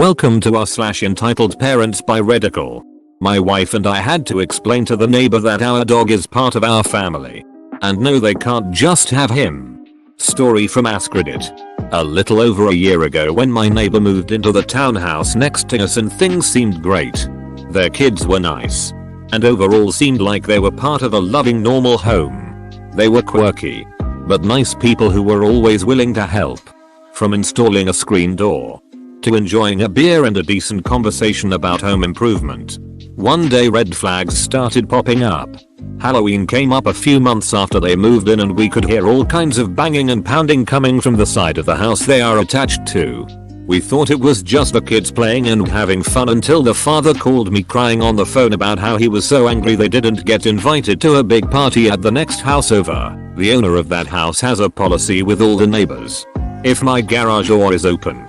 Welcome to r/entitled parents by Radical. My wife and I had to explain to the neighbor that our dog is part of our family. And no, they can't just have him. Story from AskReddit. A little over a year ago, when my neighbor moved into the townhouse next to us and things seemed great. Their kids were nice. And overall seemed like they were part of a loving normal home. They were quirky, but nice people who were always willing to help. From installing a screen door to enjoying a beer and a decent conversation about home improvement. One day red flags started popping up. Halloween came up a few months after they moved in and we could hear all kinds of banging and pounding coming from the side of the house they are attached to. We thought it was just the kids playing and having fun until the father called me crying on the phone about how he was so angry they didn't get invited to a big party at the next house over. The owner of that house has a policy with all the neighbors. If my garage door is open,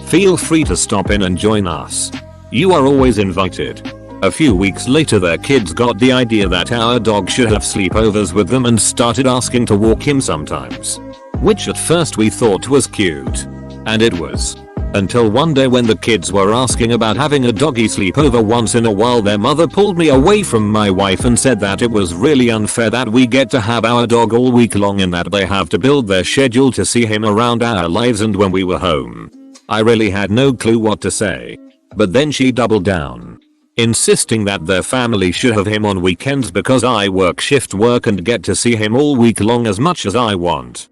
feel free to stop in and join us. You are always invited. A few weeks later their kids got the idea that our dog should have sleepovers with them and started asking to walk him sometimes. Which at first we thought was cute. And it was. Until one day when the kids were asking about having a doggy sleepover once in a while, their mother pulled me away from my wife and said that it was really unfair that we get to have our dog all week long and that they have to build their schedule to see him around our lives and when we were home. I really had no clue what to say. But then she doubled down, insisting that their family should have him on weekends because I work shift work and get to see him all week long as much as I want.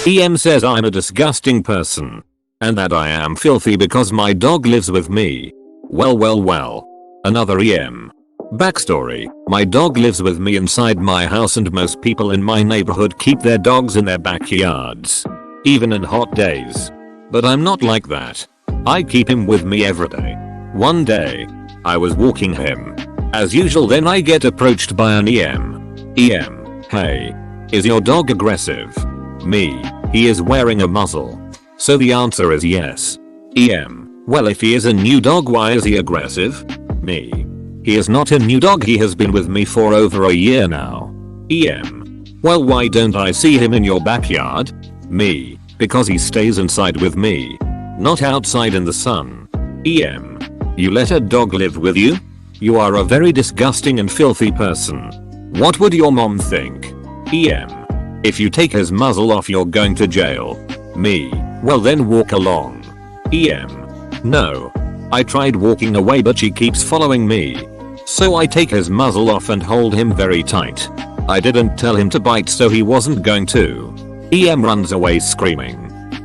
EM says I'm a disgusting person. And that I am filthy because my dog lives with me. Well. Another EM. Backstory. My dog lives with me inside my house and most people in my neighborhood keep their dogs in their backyards. Even in hot days. But I'm not like that. I keep him with me every day. One day, I was walking him. As usual, then I get approached by an EM. EM. Hey. Is your dog aggressive? Me. He is wearing a muzzle. So the answer is yes. EM. Well, if he is a new dog, why is he aggressive? Me. He is not a new dog, he has been with me for over a year now. EM. Well, why don't I see him in your backyard? Me. Because he stays inside with me. Not outside in the sun. EM. You let a dog live with you? You are a very disgusting and filthy person. What would your mom think? EM. If you take his muzzle off, you're going to jail. Me. Well, then walk along. EM. No. I tried walking away but she keeps following me. So I take his muzzle off and hold him very tight. I didn't tell him to bite so he wasn't going to. EM runs away screaming.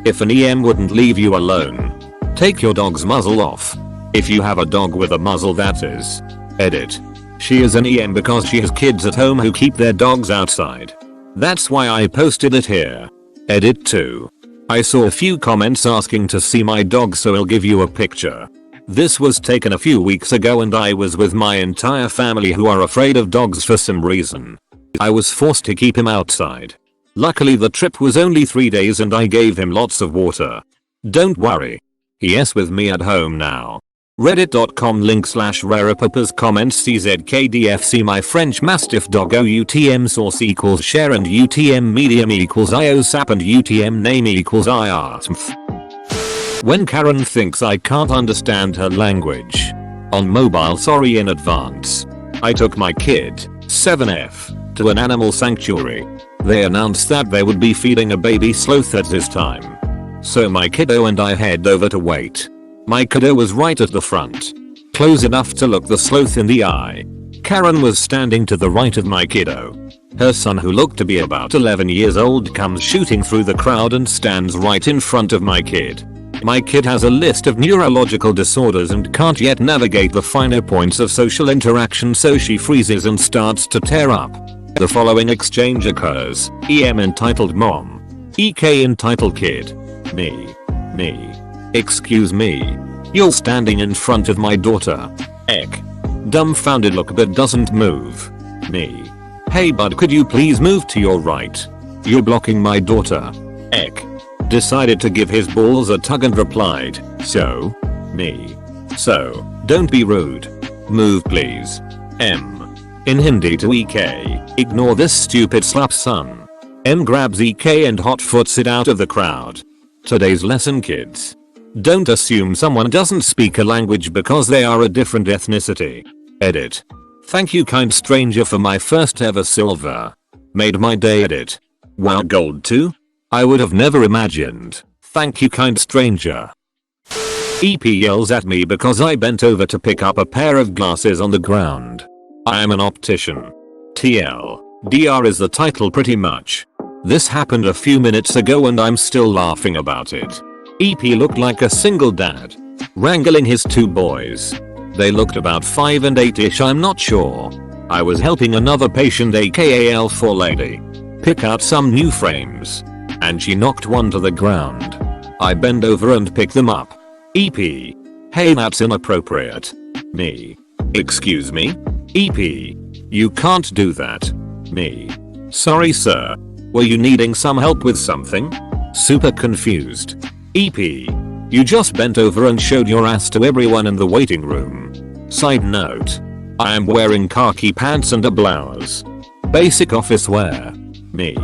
If an EM wouldn't leave you alone, take your dog's muzzle off. If you have a dog with a muzzle, that is. Edit. She is an EM because she has kids at home who keep their dogs outside. That's why I posted it here. Edit 2. I saw a few comments asking to see my dog, so I'll give you a picture. This was taken a few weeks ago and I was with my entire family who are afraid of dogs for some reason. I was forced to keep him outside. Luckily the trip was only 3 days and I gave him lots of water. Don't worry. He is with me at home now. Reddit.com /rarepapas comments CZKDFC my French Mastiff dog OUTM source equals share and UTM medium equals IOSAP and UTM name equals IARTMF. When Karen thinks I can't understand her language. On mobile, sorry in advance. I took my kid, 7F, to an animal sanctuary. They announced that they would be feeding a baby sloth at this time. So my kiddo and I head over to wait. My kiddo was right at the front, close enough to look the sloth in the eye. Karen was standing to the right of my kiddo. Her son, who looked to be about 11 years old, comes shooting through the crowd and stands right in front of my kid. My kid has a list of neurological disorders and can't yet navigate the finer points of social interaction, so she freezes and starts to tear up. The following exchange occurs. EM entitled mom. EK entitled kid. Me. Excuse me. You're standing in front of my daughter. Ek. Dumbfounded look but doesn't move. Me. Hey bud, could you please move to your right? You're blocking my daughter. Ek. Decided to give his balls a tug and replied, so? Me. So, don't be rude. Move please. M. In Hindi to EK. Ignore this stupid slap son. M grabs EK and hot foots it out of the crowd. Today's lesson, kids. Don't assume someone doesn't speak a language because they are a different ethnicity. Edit. Thank you kind stranger for my first ever silver. Made my day. Edit. Wow, gold too? I would have never imagined. Thank you kind stranger. EP yells at me because I bent over to pick up a pair of glasses on the ground. I am an optician. TL. DR is the title pretty much. This happened a few minutes ago and I'm still laughing about it. EP looked like a single dad, wrangling his two boys. They looked about 5 and 8ish, I'm not sure. I was helping another patient aka L4 lady pick out some new frames, and she knocked one to the ground. I bend over and pick them up. EP. Hey, that's inappropriate. Me. Excuse me? EP. You can't do that. Me. Sorry sir. Were you needing some help with something? Super confused. EP. You just bent over and showed your ass to everyone in the waiting room. Side note. I am wearing khaki pants and a blouse. Basic office wear. Me.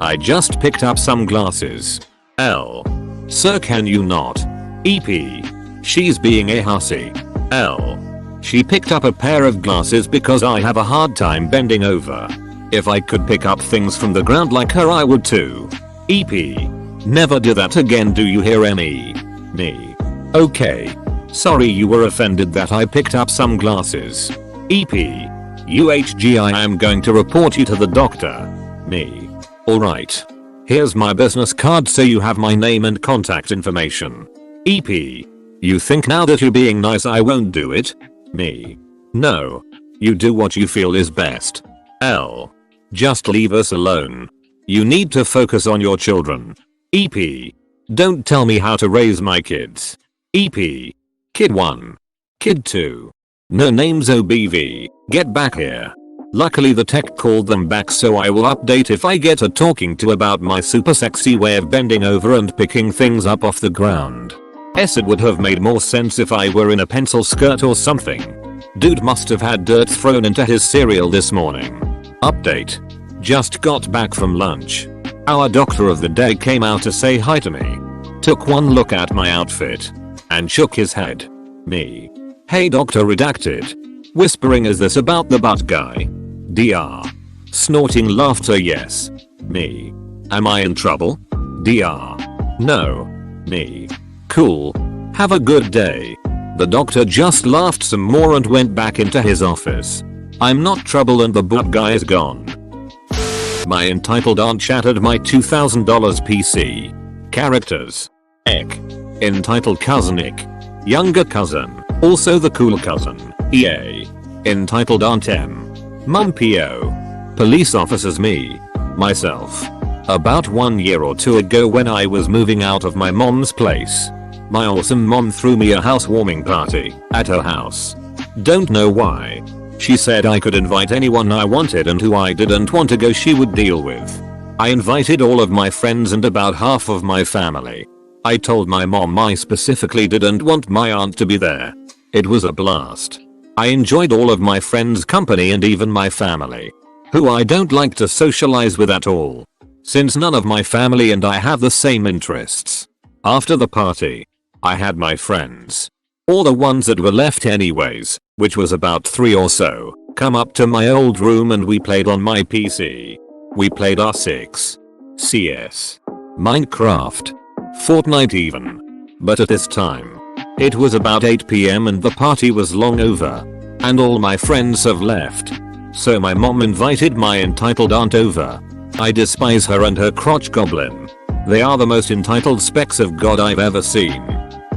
I just picked up some glasses. L. Sir, can you not? EP. She's being a hussy. L. She picked up a pair of glasses because I have a hard time bending over. If I could pick up things from the ground like her I would too. EP. Never do that again, do you hear me? Me. Okay. Sorry you were offended that I picked up some glasses. EP. UHG, I am going to report you to the doctor. Me. Alright. Here's my business card so you have my name and contact information. EP. You think now that you're being nice I won't do it? Me. No. You do what you feel is best. L. Just leave us alone. You need to focus on your children. EP. Don't tell me how to raise my kids. EP. Kid 1. Kid 2. No names OBV. Get back here. Luckily the tech called them back, so I will update if I get a talking to about my super sexy way of bending over and picking things up off the ground. It would have made more sense if I were in a pencil skirt or something. Dude must have had dirt thrown into his cereal this morning. Update. Just got back from lunch. Our doctor of the day came out to say hi to me. Took one look at my outfit and shook his head. Me. Hey doctor redacted. Whispering, is this about the butt guy? DR. Snorting laughter, yes. Me. Am I in trouble? DR. No. Me. Cool. Have a good day. The doctor just laughed some more and went back into his office. I'm not trouble and the butt guy is gone. My entitled aunt shattered my $2,000 PC. Characters. Ek. Entitled cousin Ick. Younger cousin. Also the cool cousin. EA. Entitled Aunt M. Mum PO. Police officers me. Myself. About 1 year or 2 ago when I was moving out of my mom's place, my awesome mom threw me a housewarming party at her house. Don't know why. She said I could invite anyone I wanted and who I didn't want to go she would deal with. I invited all of my friends and about half of my family. I told my mom I specifically didn't want my aunt to be there. It was a blast. I enjoyed all of my friends' company and even my family, who I don't like to socialize with at all, since none of my family and I have the same interests. After the party, I had my friends, all the ones that were left anyways, which was about 3 or so, come up to my old room and we played on my PC. We played R6, CS, Minecraft, Fortnite even. But at this time, it was about 8 PM and the party was long over, and all my friends have left. So my mom invited my entitled aunt over. I despise her and her crotch goblin. They are the most entitled specks of God I've ever seen.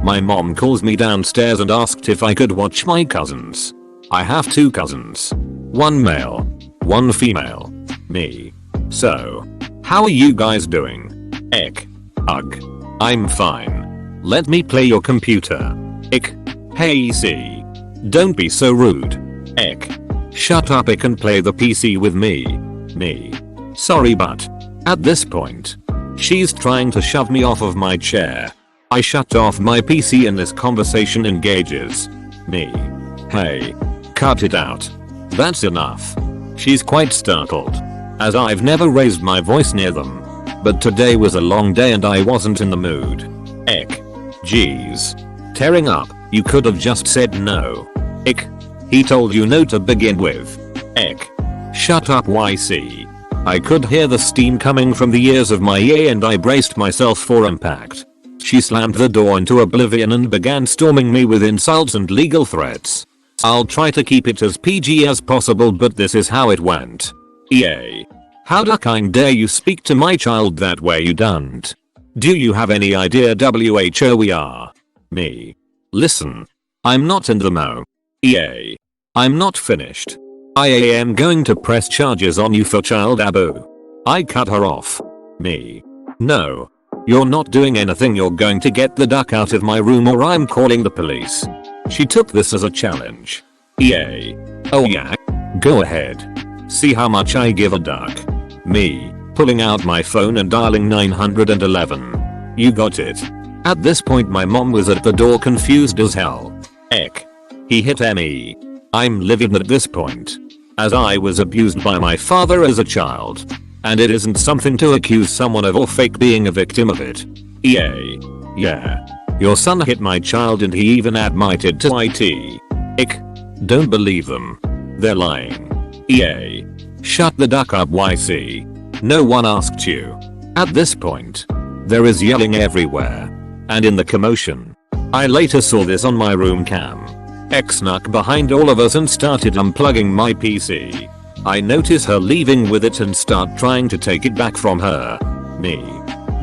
My mom calls me downstairs and asked if I could watch my cousins. I have 2 cousins. 1 male, 1 female. Me. So, how are you guys doing? Ek. Ugh. I'm fine. Let me play your computer. Ick. Hey C. Don't be so rude. Ek. Shut up Ick and play the PC with me. Me. Sorry but. At this point, she's trying to shove me off of my chair. I shut off my PC and this conversation engages. Me. Hey. Cut it out. That's enough. She's quite startled, as I've never raised my voice near them. But today was a long day and I wasn't in the mood. Ek. Jeez. Tearing up, you could have just said no. Ick. He told you no to begin with. Ick. Shut up YC. I could hear the steam coming from the ears of my EA and I braced myself for impact. She slammed the door into oblivion and began storming me with insults and legal threats. I'll try to keep it as PG as possible, but this is how it went. EA. How ducking dare you speak to my child that way, you don't? Do you have any idea WHO we are? Me. Listen. I'm not in the know. EA. I'm not finished. I am going to press charges on you for child abuse. I cut her off. Me. No. You're not doing anything, you're going to get the duck out of my room or I'm calling the police. She took this as a challenge. EA. Oh yeah? Go ahead. See how much I give a duck. Me. Pulling out my phone and dialing 911. You got it. At this point my mom was at the door confused as hell. Eck. He hit me. I'm livid at this point. As I was abused by my father as a child. And it isn't something to accuse someone of or fake being a victim of it. EA. Yeah. Your son hit my child and he even admitted to it. Ick. Don't believe them. They're lying. EA. Shut the duck up YC. No one asked you. At this point. There is yelling everywhere. And in the commotion. I later saw this on my room cam. X snuck behind all of us and started unplugging my PC. I notice her leaving with it and start trying to take it back from her. Me.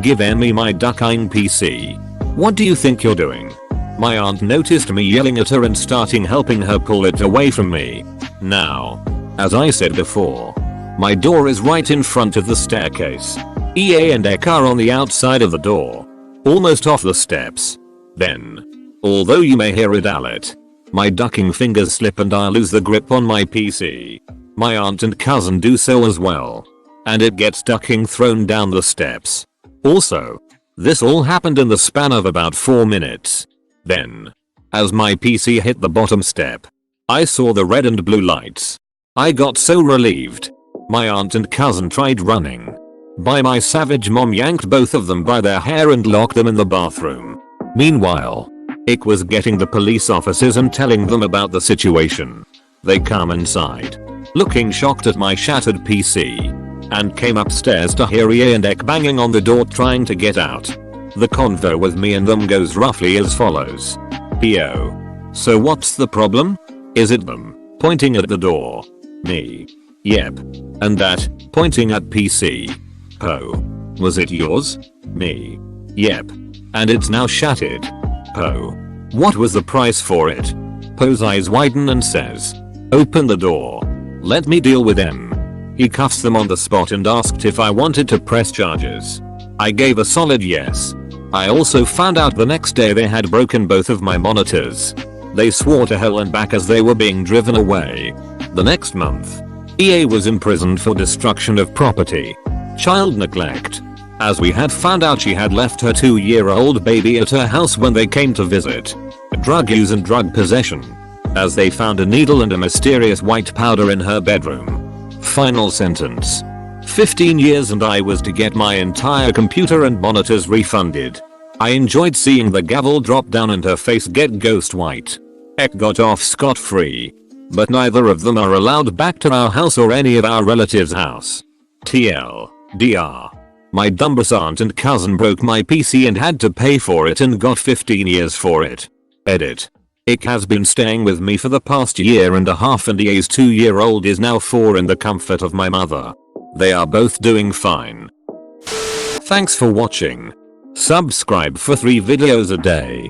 Give me my ducking PC. What do you think you're doing? My aunt noticed me yelling at her and starting helping her pull it away from me. Now. As I said before. My door is right in front of the staircase. EA and Ek are on the outside of the door. Almost off the steps. Then. Although you may hear it alert. My ducking fingers slip and I lose the grip on my PC. My aunt and cousin do so as well. And it gets ducking thrown down the steps. Also. This all happened in the span of about 4 minutes. Then. As my PC hit the bottom step. I saw the red and blue lights. I got so relieved. My aunt and cousin tried running. By my savage mom yanked both of them by their hair and locked them in the bathroom. Meanwhile. Ick was getting the police officers and telling them about the situation. They come inside. Looking shocked at my shattered PC. And came upstairs to hear EA and Ek banging on the door trying to get out. The convo with me and them goes roughly as follows. PO. So what's the problem? Is it them? Pointing at the door. Me. Yep. And that, pointing at PC. Po. Was it yours? Me. Yep. And it's now shattered. Po. What was the price for it? Po's eyes widen and says. Open the door. Let me deal with them. He cuffs them on the spot and asked if I wanted to press charges. I gave a solid yes. I also found out the next day they had broken both of my monitors. They swore to hell and back as they were being driven away. The next month. EA was imprisoned for destruction of property. Child neglect. As we had found out she had left her 2-year-old baby at her house when they came to visit. Drug use and drug possession. As they found a needle and a mysterious white powder in her bedroom. Final sentence. 15 years and I was to get my entire computer and monitors refunded. I enjoyed seeing the gavel drop down and her face get ghost white. Ek got off scot-free. But neither of them are allowed back to our house or any of our relatives' house. TLDR. My dumbass aunt and cousin broke my PC and had to pay for it and got 15 years for it. Edit. Ick has been staying with me for the past 1.5 years and EA's 2-year-old is now 4 in the comfort of my mother. They are both doing fine. Thanks for watching. Subscribe for 3 videos a day.